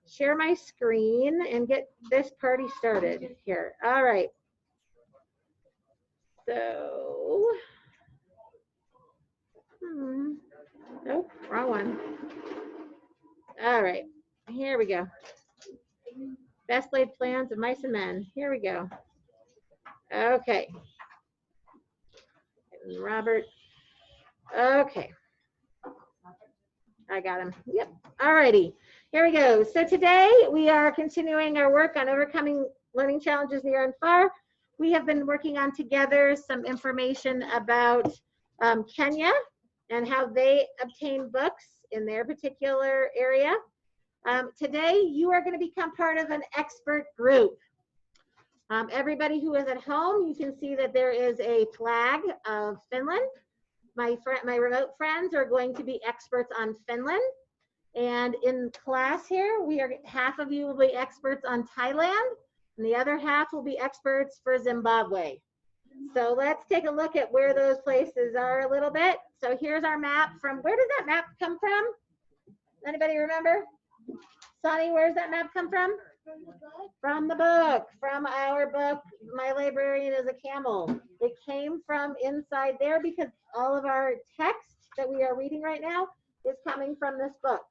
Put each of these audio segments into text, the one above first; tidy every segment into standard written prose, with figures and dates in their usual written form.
share my screen and get this party started here. All right. So, nope, wrong one. All right, here we go. Best laid plans of mice and men. Here we go. Okay. Robert. Okay. I got him. Yep. All righty. Here we go. So today we are continuing our work on overcoming learning challenges near and far. We have been working on together some information about Kenya and how they obtain books in their particular area. Today you are going to become part of an expert group. Everybody who is at home, you can see that there is a flag of Finland. My remote friends are going to be experts on Finland. And in class here, half of you will be experts on Thailand, and the other half will be experts for Zimbabwe. So let's take a look at where those places are a little bit. So here's our map where does that map come from? Anybody remember? Sonny, where's that map come from? From the book, from our book, My Librarian is a Camel. It came from inside there because all of our text that we are reading right now is coming from this book.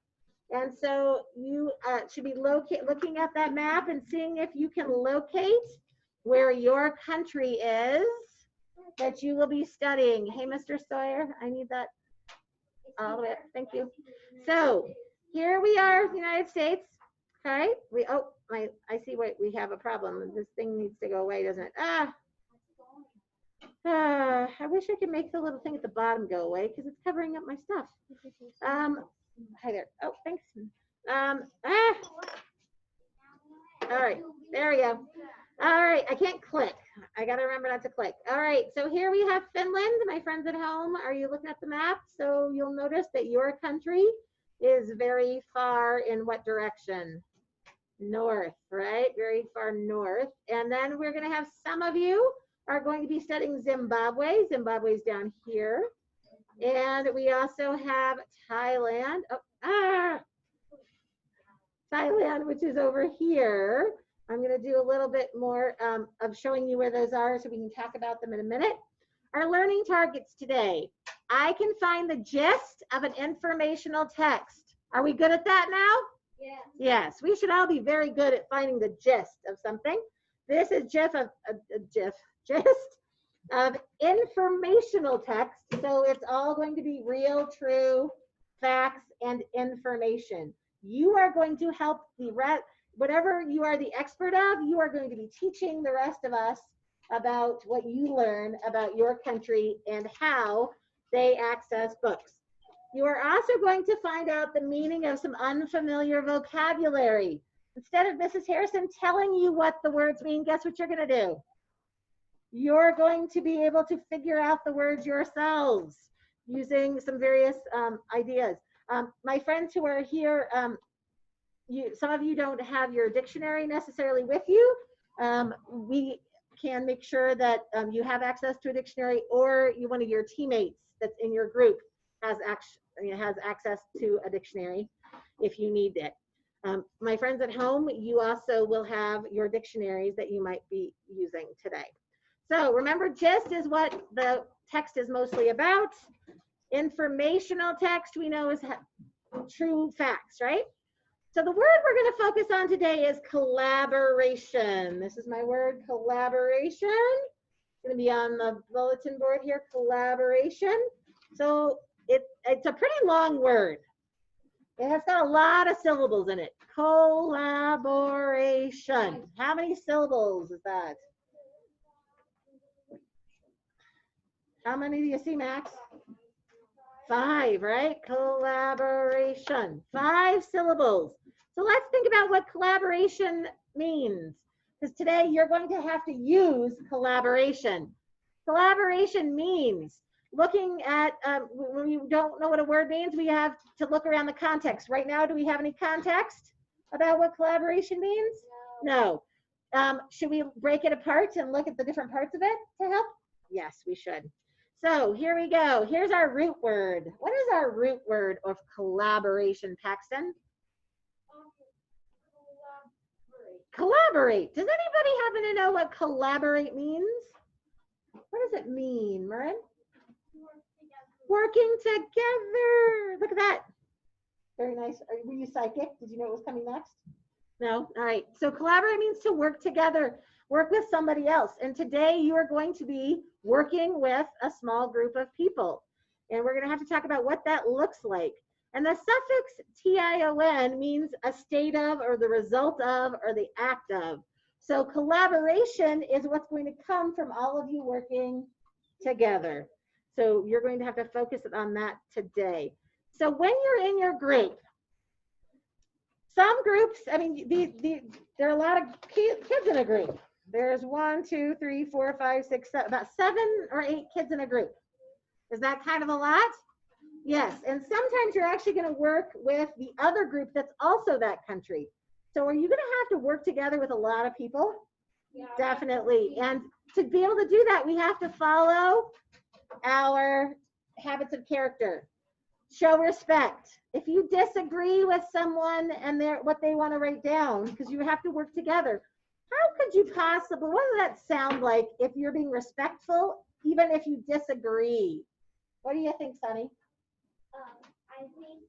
And so you should be looking at that map and seeing if you can locate where your country is that you will be studying. Hey, Mr. Sawyer, I need that all the way up. Thank you. So here we are, United States. Okay. I see we have a problem. This thing needs to go away, doesn't it? I wish I could make the little thing at the bottom go away because it's covering up my stuff. Hi there. Oh, thanks. All right, there we go. All right, I can't click. I got to remember not to click. All right, so here we have Finland. My friends at home, are you looking at the map? So you'll notice that your country is very far in what direction? North, right? Very far north. And then we're going to have some of you are going to be studying Zimbabwe. Zimbabwe's down here. And we also have Thailand. Thailand, which is over here. I'm going to do a little bit more of showing you where those are so we can talk about them in a minute. Our learning targets today. I can find the gist of an informational text. Are we good at that now? Yes. Yes, we should all be very good at finding the gist of something. This is gist of informational text. So it's all going to be real, true, facts, and information. You are going to help whatever you are the expert of, you are going to be teaching the rest of us about what you learn about your country and how they access books. You are also going to find out the meaning of some unfamiliar vocabulary. Instead of Mrs. Harrison telling you what the words mean, guess what you're going to do? You're going to be able to figure out the words yourselves using some various ideas. My friends who are here, some of you don't have your dictionary necessarily with you. We can make sure that you have access to a dictionary, or one of your teammates that's in your group has access to a dictionary if you need it. My friends at home, you also will have your dictionaries that you might be using today. So remember, gist is what the text is mostly about. Informational text we know is true facts, right? So the word we're going to focus on today is collaboration. This is my word, collaboration. It's going to be on the bulletin board here, collaboration. So it's a pretty long word. It has got a lot of syllables in it. Collaboration. How many syllables is that? How many do you see, Max? 5, right? Collaboration. 5 syllables. So let's think about what collaboration means. Because today you're going to have to use collaboration. Collaboration means looking at, when you don't know what a word means, we have to look around the context. Right now, do we have any context about what collaboration means? No. Should we break it apart and look at the different parts of it to help? Yes, we should. So here we go. Here's our root word. What is our root word of collaboration, Paxton? Collaborate. Does anybody happen to know what collaborate means? What does it mean, Marin? Working together. Look at that. Very nice. Were you psychic? Did you know it was coming next? No? All right. So collaborate means to work together, work with somebody else. And today you are going to be working with a small group of people. And we're going to have to talk about what that looks like. And the suffix tion means a state of, or the result of, or the act of. So collaboration is what's going to come from all of you working together. So you're going to have to focus on that today. So when you're in your group, some groups, I mean, there are a lot of kids in a group. There's 1, 2, 3, 4, 5, 6, 7, about 7 or 8 kids in a group. Is that kind of a lot? Yes, and sometimes you're actually going to work with the other group that's also that country. So are you going to have to work together with a lot of people? Yeah, definitely. And to be able to do that, we have to follow our habits of character. Show respect. If you disagree with someone and what they want to write down, because you have to work together, how could you possibly, what does that sound like if you're being respectful, even if you disagree? What do you think, Sunny? I think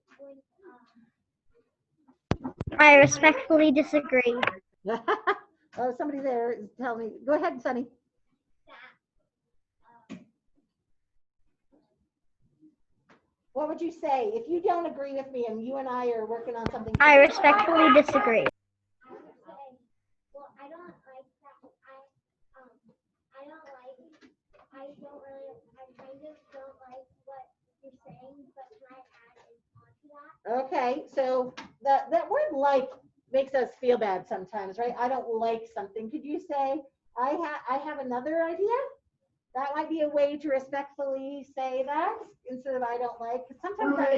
I respectfully disagree. Oh, somebody there is telling me. Go ahead, Sunny. What would you say if you don't agree with me and you and I are working on something? I respectfully disagree. Well, I don't like that. I kind of don't like what you're saying, but can I add onto that? Okay, so that word like makes us feel bad sometimes, right? I don't like something. Could you say, I have another idea? That might be a way to respectfully say that instead of I don't like. Sometimes that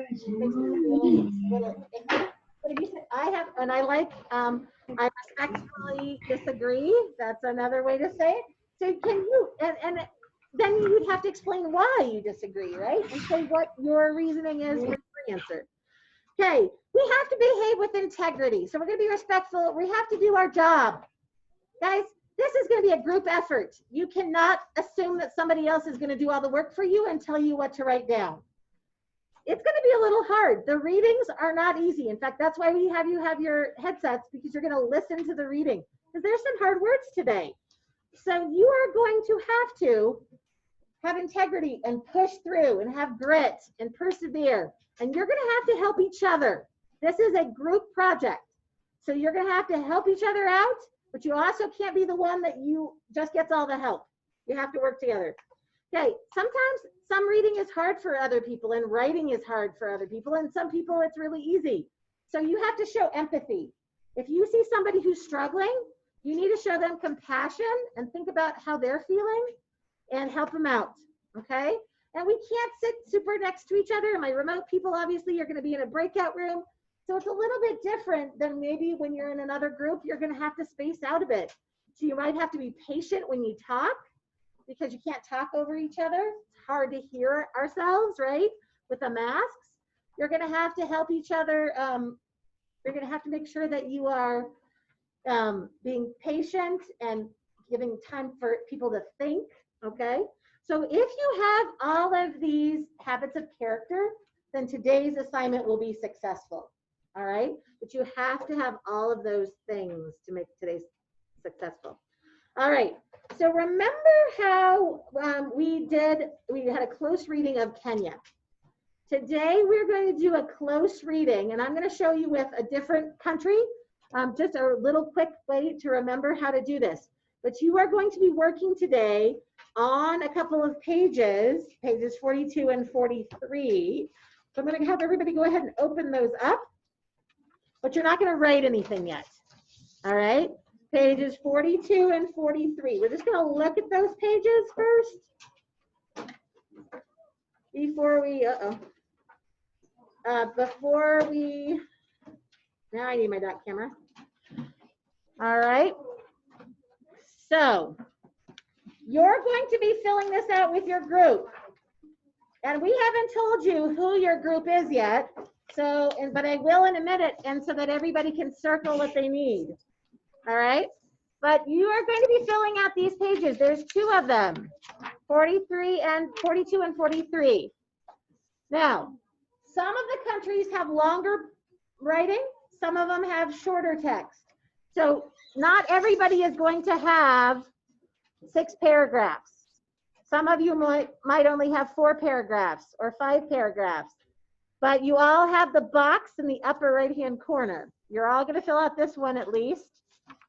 makes me feel a little icky. But if you say I have, and I like, I respectfully disagree. That's another way to say it. So can you, and then you'd have to explain why you disagree, right? And say what your reasoning is for your answer. Okay, we have to behave with integrity. So we're going to be respectful. We have to do our job. Guys, this is going to be a group effort. You cannot assume that somebody else is going to do all the work for you and tell you what to write down. It's going to be a little hard. The readings are not easy. In fact, that's why we have you have your headsets, because you're going to listen to the reading, because there's some hard words today. So you are going to have integrity and push through and have grit and persevere. And you're going to have to help each other. This is a group project. So you're going to have to help each other out, but you also can't be the one that you just gets all the help. You have to work together. Okay, sometimes some reading is hard for other people and writing is hard for other people, and some people it's really easy. So you have to show empathy. If you see somebody who's struggling, you need to show them compassion and think about how they're feeling and help them out, okay? And we can't sit super next to each other. My remote people, obviously, you're going to be in a breakout room. So it's a little bit different than maybe when you're in another group. You're going to have to space out a bit. So you might have to be patient when you talk, because you can't talk over each other. It's hard to hear ourselves, right? With the masks. You're going to have to help each other. You're going to have to make sure that you are being patient and giving time for people to think, okay? So if you have all of these habits of character, then today's assignment will be successful, all right? But you have to have all of those things to make today's successful. All right, so remember how we had a close reading of Kenya. Today we're going to do a close reading, and I'm going to show you with a different country, just a little quick way to remember how to do this. But you are going to be working today on a couple of pages 42 and 43. So I'm going to have everybody go ahead and open those up, but you're not going to write anything yet. All right, pages 42 and 43. We're just going to look at those pages first before we, now I need my dot camera. All right. So you're going to be filling this out with your group. And we haven't told you who your group is yet. So, but I will in a minute, and so that everybody can circle what they need. All right. But you are going to be filling out these pages. There's 2 of them, 42 and 43. Now, some of the countries have longer writing. Some of them have shorter text. So not everybody is going to have 6 paragraphs. Some of you might only have 4 paragraphs or 5 paragraphs. But you all have the box in the upper right-hand corner. You're all going to fill out this one at least,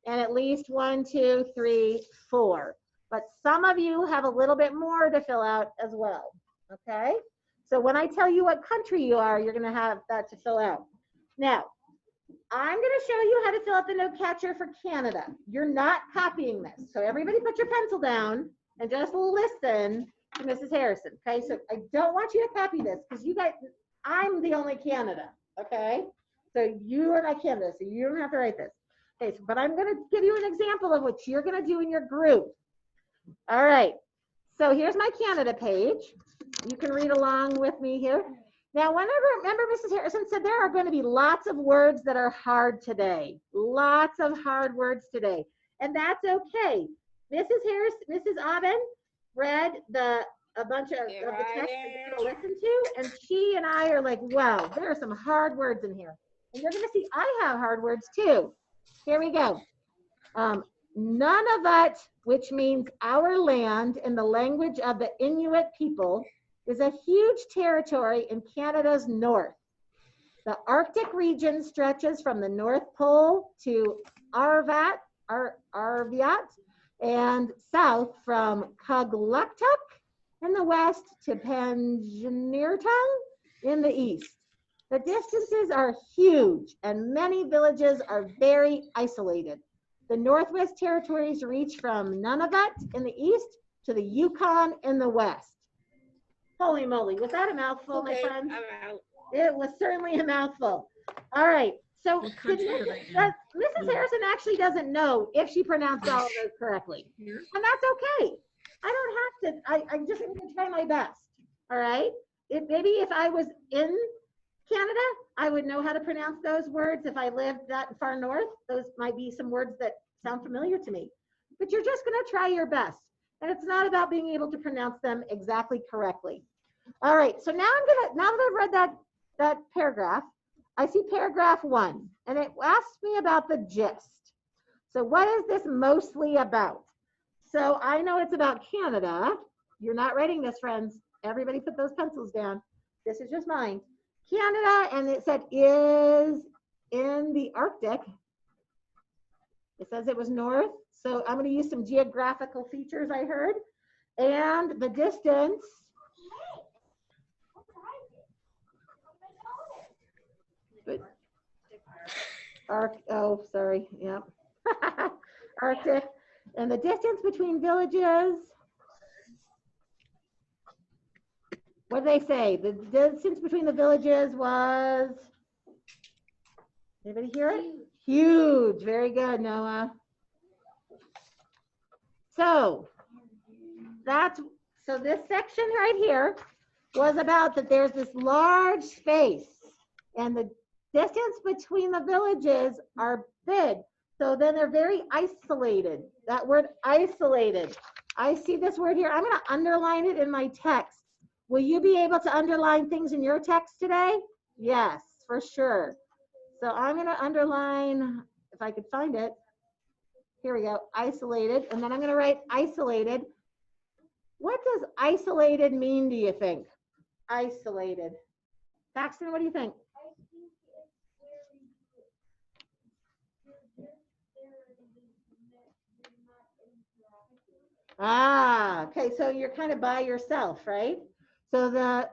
and at least 1, 2, 3, 4. But some of you have a little bit more to fill out as well, okay? So when I tell you what country you are, you're going to have that to fill out. Now, I'm going to show you how to fill out the note catcher for Canada. You're not copying this. So everybody put your pencil down and just listen to Mrs. Harrison, okay? So I don't want you to copy this because you guys, I'm the only Canada, okay? So you are not Canada, so you don't have to write this. Okay, so, but I'm going to give you an example of what you're going to do in your group. All right, so here's my Canada page. You can read along with me here. Now, remember Mrs. Harrison said there are going to be lots of words that are hard today. Lots of hard words today. And that's okay. Mrs. Aubin read a bunch of the text that you're going to listen to, and she and I are like, wow, there are some hard words in here. And you're going to see I have hard words too. Here we go. Nunavut, which means our land in the language of the Inuit people, is a huge territory in Canada's north. The Arctic region stretches from the North Pole to Arviat, and south from Kugluktuk in the west to Panjnirtung in the east. The distances are huge and many villages are very isolated. The Northwest Territories reach from Nunavut in the east to the Yukon in the west. Holy moly, was that a mouthful, my friends? I'm out. It was certainly a mouthful. All right, so Mrs. Harrison actually doesn't know if she pronounced all of those correctly. And that's okay. I don't have to, I just am gonna try my best, all right? Maybe if I was in Canada, I would know how to pronounce those words. If I lived that far north, those might be some words that sound familiar to me. But you're just gonna try your best. And it's not about being able to pronounce them exactly correctly. All right, so now now that I've read that paragraph, I see paragraph 1, and it asks me about the gist. So what is this mostly about? So I know it's about Canada. You're not writing this, friends. Everybody put those pencils down. This is just mine. Canada, and it said is in the Arctic. It says it was north. So I'm going to use some geographical features I heard. And the distance. Oh, sorry. Yep. Arctic. And the distance between villages. What did they say? The distance between the villages was, anybody hear it? Huge. Very good, Noah. So this section right here was about that there's this large space and the distance between the villages are big. So then they're very isolated. That word isolated. I see this word here. I'm going to underline it in my text. Will you be able to underline things in your text today? Yes, for sure. So I'm going to underline, if I could find it. Here we go, isolated. And then I'm going to write isolated. What does isolated mean, do you think? Isolated. Paxton, what do you think? I think it's Ah, okay, so you're kind of by yourself, right? So the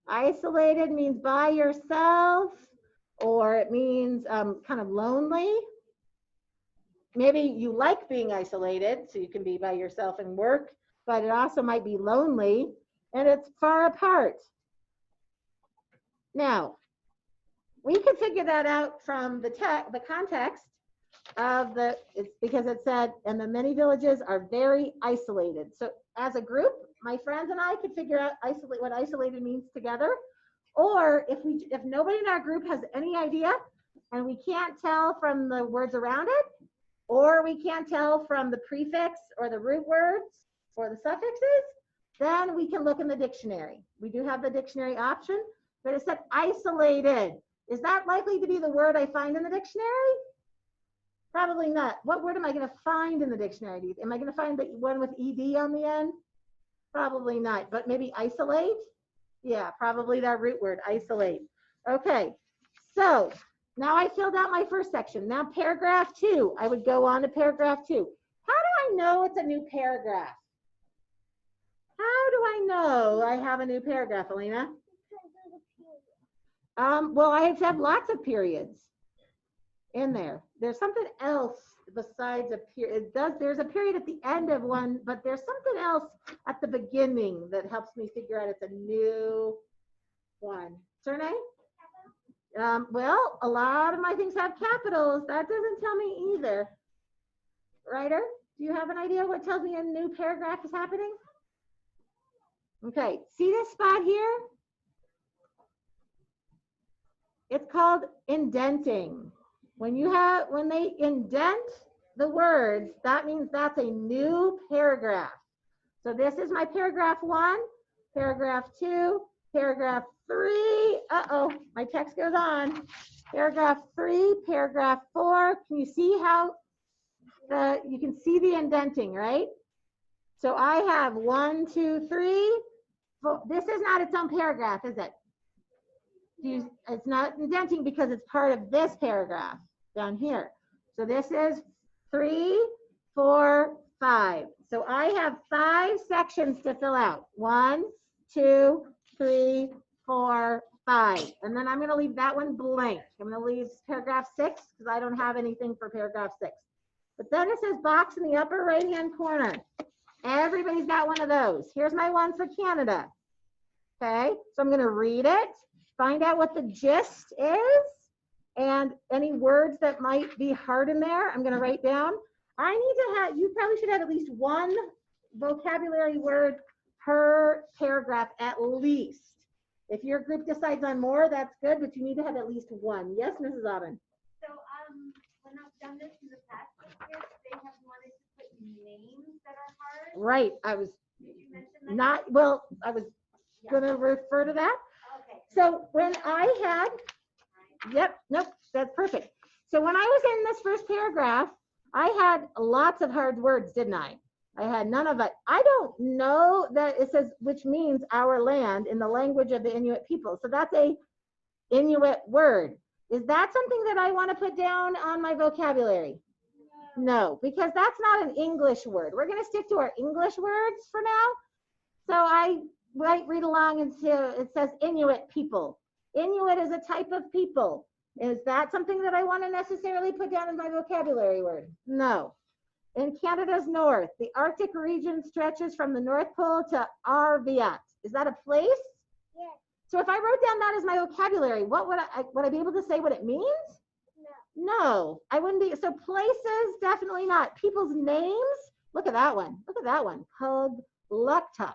isolated means by yourself, or it means kind of lonely. Maybe you like being isolated, so you can be by yourself and work, but it also might be lonely, and it's far apart. Now, we can figure that out from the context of because it said, and the many villages are very isolated. So as a group, my friends and I could figure out what isolated means together. Or if nobody in our group has any idea, and we can't tell from the words around it, or we can't tell from the prefix or the root words or the suffixes, then we can look in the dictionary. We do have the dictionary option, but it said isolated. Is that likely to be the word I find in the dictionary? Probably not. What word am I going to find in the dictionary? Am I going to find the one with ed on the end? Probably not, but maybe isolate? Yeah, probably that root word, isolate. Okay, so now I filled out my first section. Now paragraph 2, I would go on to paragraph 2. How do I know it's a new paragraph? How do I know I have a new paragraph, Elena? Well, I have lots of periods in there. There's something else besides a period. There's a period at the end of one, but there's something else at the beginning that helps me figure out it's a new one. Surname? Well, a lot of my things have capitals. That doesn't tell me either. Writer, do you have an idea what tells me a new paragraph is happening? Okay, see this spot here? It's called indenting. When they indent the words, that means that's a new paragraph. So this is my paragraph 1, paragraph 2, paragraph 3. Uh-oh, my text goes on. Paragraph 3, paragraph 4. Can you see how you can see the indenting, right? So I have 1, 2, 3. 4. This is not its own paragraph, is it? It's not indenting because it's part of this paragraph down here. So this is 3, 4, 5. So I have 5 sections to fill out. 1, 2, 3, 4, 5. And then I'm going to leave that one blank. I'm going to leave paragraph 6 because I don't have anything for paragraph 6. But then it says box in the upper right-hand corner. Everybody's got one of those. Here's my one for Canada. Okay, so I'm going to read it, find out what the gist is, and any words that might be hard in there, I'm going to write down. I need to have, you probably should have at least one vocabulary word per paragraph at least. If your group decides on more, that's good, but you need to have at least one. Yes, Mrs. Aubin? So when I've done this in the past, they have wanted to put names that are hard. Right, I was Did you mention that? not, well, I was going to refer to that. Okay. So when I had, yep, nope, that's perfect. So when I was in this first paragraph, I had lots of hard words, didn't I? I had none of it. I don't know that it says, which means our land in the language of the Inuit people. So that's a Inuit word. Is that something that I want to put down on my vocabulary? No, because that's not an English word. We're going to stick to our English words for now. So I might read along until it says Inuit people. Inuit is a type of people. Is that something that I want to necessarily put down in my vocabulary word? No. In Canada's north, the Arctic region stretches from the North Pole to Arviat. Is that a place? Yes. So if I wrote down that as my vocabulary, what would I be able to say what it means? No, I wouldn't be. So places, definitely not. People's names, look at that one. Look at that one. Pugluktuk.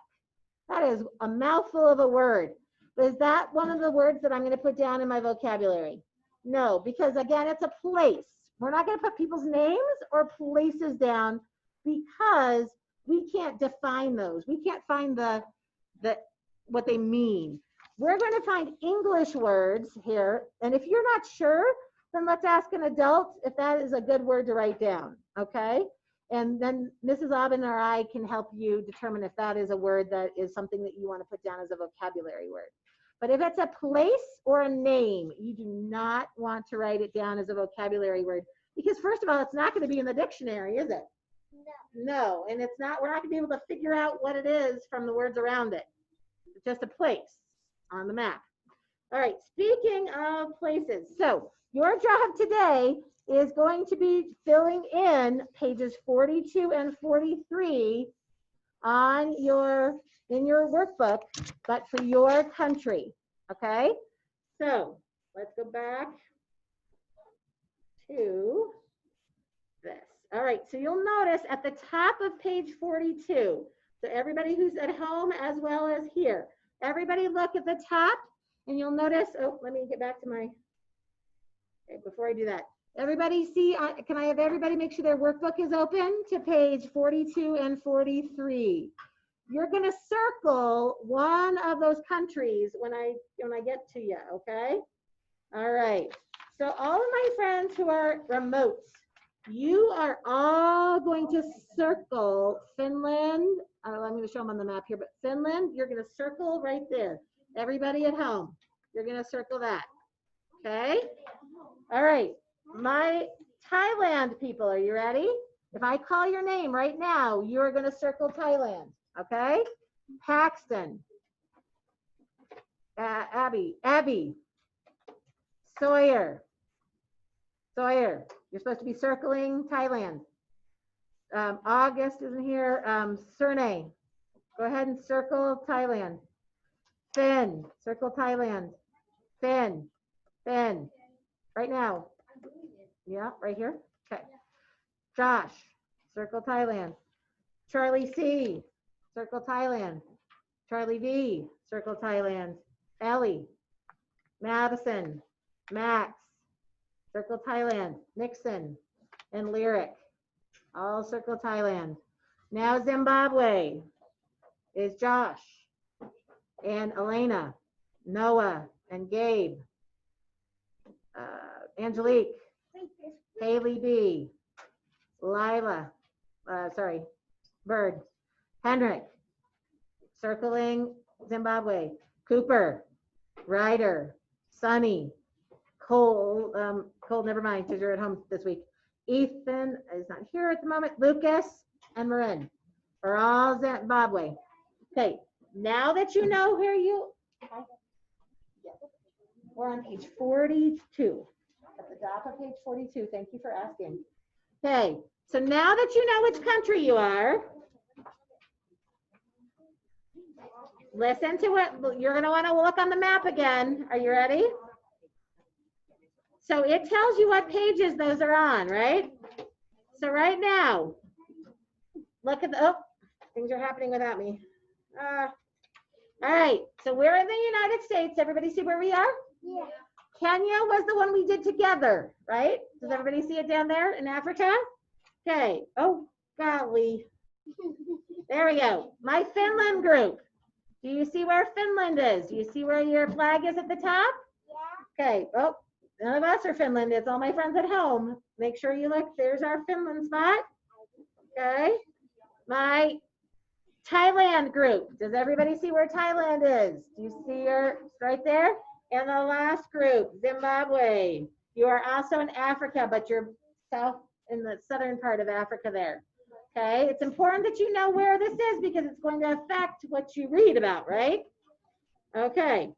That is a mouthful of a word. Is that one of the words that I'm going to put down in my vocabulary? No, because again, it's a place. We're not going to put people's names or places down because we can't define those. We can't find what they mean. We're going to find English words here. And if you're not sure, then let's ask an adult if that is a good word to write down, okay? And then Mrs. Aubin or I can help you determine if that is a word that is something that you want to put down as a vocabulary word. But if it's a place or a name, you do not want to write it down as a vocabulary word because first of all, it's not going to be in the dictionary, is it? No, and it's not, we're not going to be able to figure out what it is from the words around it. It's just a place on the map. All right, speaking of places, so your job today is going to be filling in pages 42 and 43 on in your workbook, but for your country, okay? So let's go back to this. All right, so you'll notice at the top of page 42, so everybody who's at home as well as here, everybody look at the top and you'll notice, oh, let me get back to my, Okay, before I do that, everybody see, can I have everybody make sure their workbook is open to page 42 and 43? You're gonna circle one of those countries when I get to you, okay? All right, so all of my friends who are remotes, you are all going to circle Finland. I'm gonna show them on the map here, but Finland, you're gonna circle right there. Everybody at home, you're gonna circle that, okay? All right, my Thailand people, are you ready? If I call your name right now, you're gonna circle Thailand, okay? Paxton, Abby, Sawyer, you're supposed to be circling Thailand. August isn't here. Serne, go ahead and circle Thailand. Finn, circle Thailand. Finn, right now. Yeah, right here. Okay. Josh, circle Thailand. Charlie C, circle Thailand. Charlie V, circle Thailand. Ellie, Madison, Max, circle Thailand. Nixon and Lyric, all circle Thailand. Now Zimbabwe is Josh and Elena, Noah and Gabe, Angelique, Haley B, Lila, Bird, Henrik, circling Zimbabwe, Cooper, Ryder, Sunny, Cole, never mind, because you're at home this week. Ethan is not here at the moment. Lucas and Marin are all Zimbabwe. Okay, now that you know where we're on page 42. At the top of page 42. Thank you for asking. Okay, so now that you know which country you are, listen to what you're going to want to look on the map again. Are you ready? So it tells you what pages those are on, right? So right now, look at the, things are happening without me. All right, so we're in the United States. Everybody see where we are? Yeah. Kenya was the one we did together, right? Does everybody see it down there in Africa? Okay, oh, golly. There we go. My Finland group. Do you see where Finland is? Do you see where your flag is at the top? Yeah. Okay, oh, none of us are Finland. It's all my friends at home. Make sure you look. There's our Finland spot. Okay. My Thailand group. Does everybody see where Thailand is? Do you see her right there? And the last group, Zimbabwe. You are also in Africa, but you're south in the southern part of Africa there. Okay. It's important that you know where this is because it's going to affect what you read about, right? Okay.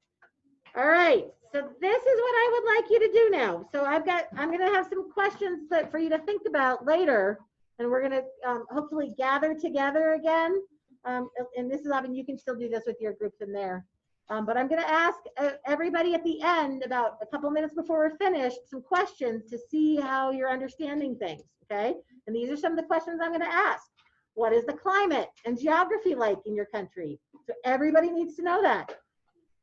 All right. So this is what I would like you to do now. So I'm going to have some questions that for you to think about later, and we're going to hopefully gather together again. And this is, I mean, you can still do this with your groups in there. But I'm going to ask everybody at the end, about a couple minutes before we're finished, some questions to see how you're understanding things. Okay. And these are some of the questions I'm going to ask. What is the climate and geography like in your country? So everybody needs to know that.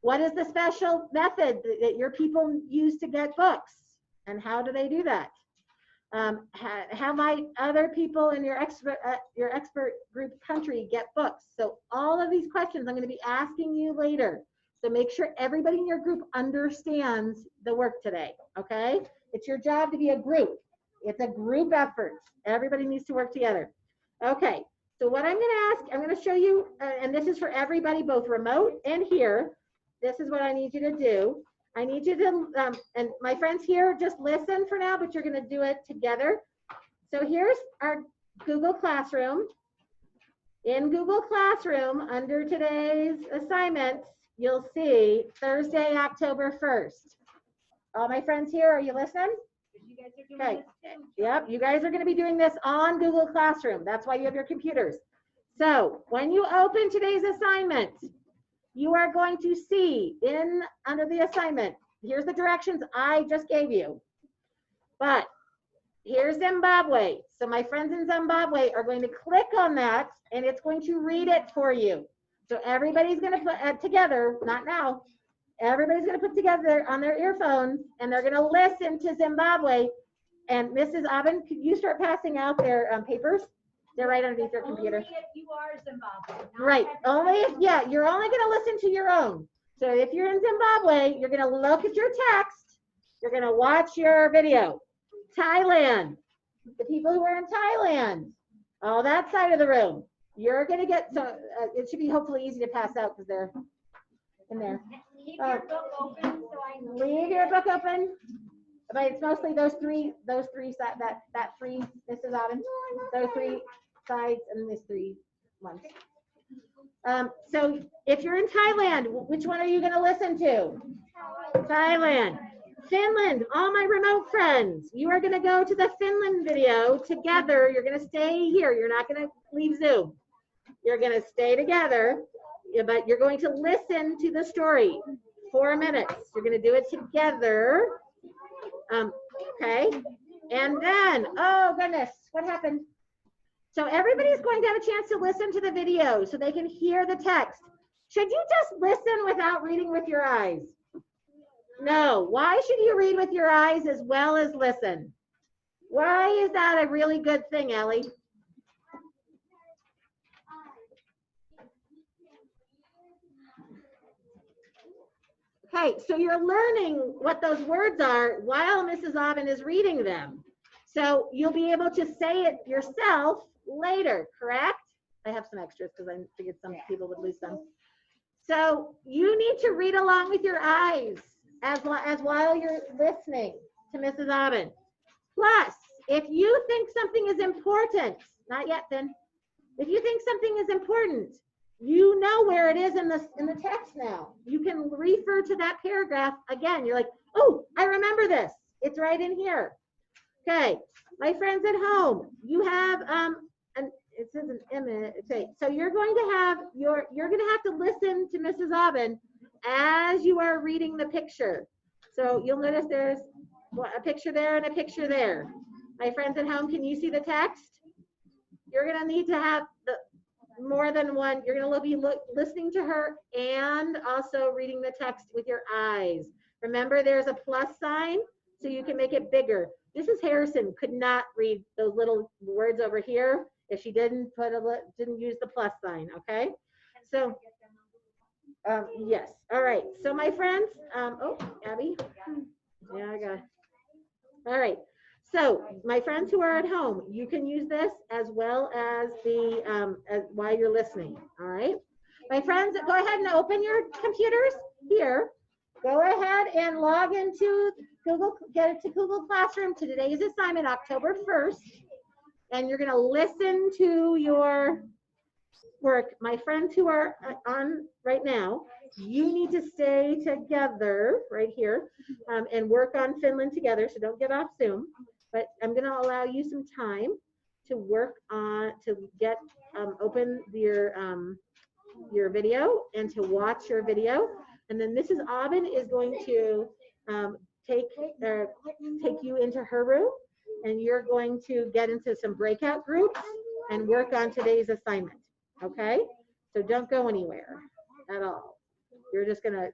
What is the special method that your people use to get books, and how do they do that? How might other people in your expert group country get books? So all of these questions I'm going to be asking you later. So make sure everybody in your group understands the work today, okay? It's your job to be a group. It's a group effort. Everybody needs to work together. Okay, so what I'm going to ask, I'm going to show you, and this is for everybody, both remote and here. This is what I need you to do. I need you to, and my friends here, just listen for now, but you're going to do it together. So here's our Google Classroom. In Google Classroom, under today's assignments, you'll see Thursday, October 1st. All my friends here, are you listening? You guys are doing Okay. this too. Yep, you guys are going to be doing this on Google Classroom. That's why you have your computers. So when you open today's assignment, you are going to see under the assignment, here's the directions I just gave you. But here's Zimbabwe. So my friends in Zimbabwe are going to click on that and it's going to read it for you. So everybody's going to put together, not now, everybody's going to put together on their earphones and they're going to listen to Zimbabwe. And Mrs. Aben, could you start passing out their papers? They're right underneath your computer. Only if you are Zimbabwe. not Right. Only if, everybody yeah, you're only going to listen to your own. So if you're in Zimbabwe, you're going to look at your text. You're going to watch your video. Thailand, the people who are in Thailand, all that side of the room. You're going to get, so it should be hopefully easy to pass out because they're in there. Leave your book open so I know. Leave your book open. But it's mostly those three that three, Mrs. Aben, those three sides and these three ones. So if you're in Thailand, which one are you going to listen to? Thailand. Finland, all my remote friends, you are going to go to the Finland video together. You're going to stay here. You're not going to leave Zoom. You're going to stay together, but you're going to listen to the story. 4 minutes. You're going to do it together. Okay. And then, oh goodness, what happened? So everybody's going to have a chance to listen to the video so they can hear the text. Should you just listen without reading with your eyes? No. Why should you read with your eyes as well as listen? Why is that a really good thing, Ellie? Okay, so you're learning what those words are while Mrs. Aben is reading them. So you'll be able to say it yourself later, correct? I have some extras because I figured some people would lose them. So you need to read along with your eyes as while you're listening to Mrs. Aben. Plus, if you think something is important, not yet then, if you think something is important, you know where it is in the text now. You can refer to that paragraph again. You're like, oh, I remember this. It's right in here. Okay, my friends at home, you have it says an image. Okay, so you're going to have to listen to Mrs. Aben as you are reading the picture. So you'll notice there's a picture there and a picture there. My friends at home, can you see the text? You're going to need to have more than one. You're going to be listening to her and also reading the text with your eyes. Remember, there's a plus sign, so you can make it bigger. Mrs. Harrison could not read those little words over here if she didn't use the plus sign. Okay, so yes. All right. So my friends, oh, Abby, yeah, I got it. All right. So my friends who are at home, you can use this as well as while you're listening. All right. My friends, go ahead and open your computers here. Go ahead and log into Google, get it to Google Classroom to today's assignment, October 1st. And you're going to listen to your work. My friends who are on right now, you need to stay together right here and work on Finland together. So don't get off Zoom. But I'm going to allow you some time to work on, to get, open your video and to watch your video. And then Mrs. Aben is going to take you into her room, and you're going to get into some breakout groups and work on today's assignment, okay? So don't go anywhere at all. You're just gonna,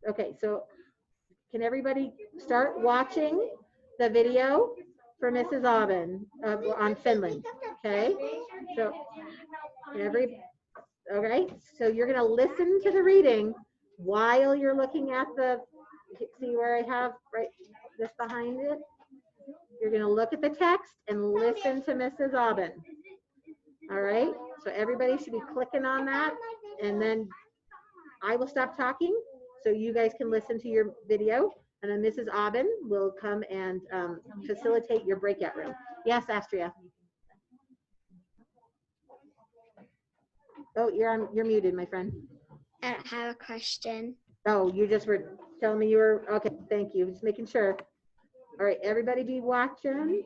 okay, so can everybody start watching the video for Mrs. Aben on Finland, okay? So okay, so you're gonna listen to the reading while you're looking at the, see where I have right this behind it? You're gonna look at the text and listen to Mrs. Aben. All right, so everybody should be clicking on that, and then I will stop talking so you guys can listen to your video, and then Mrs. Aben will come and facilitate your breakout room. Yes, Astria. Oh, you're muted, my friend. I don't have a question. Oh, you just were telling me you were, okay, thank you, just making sure. All right, everybody be watching.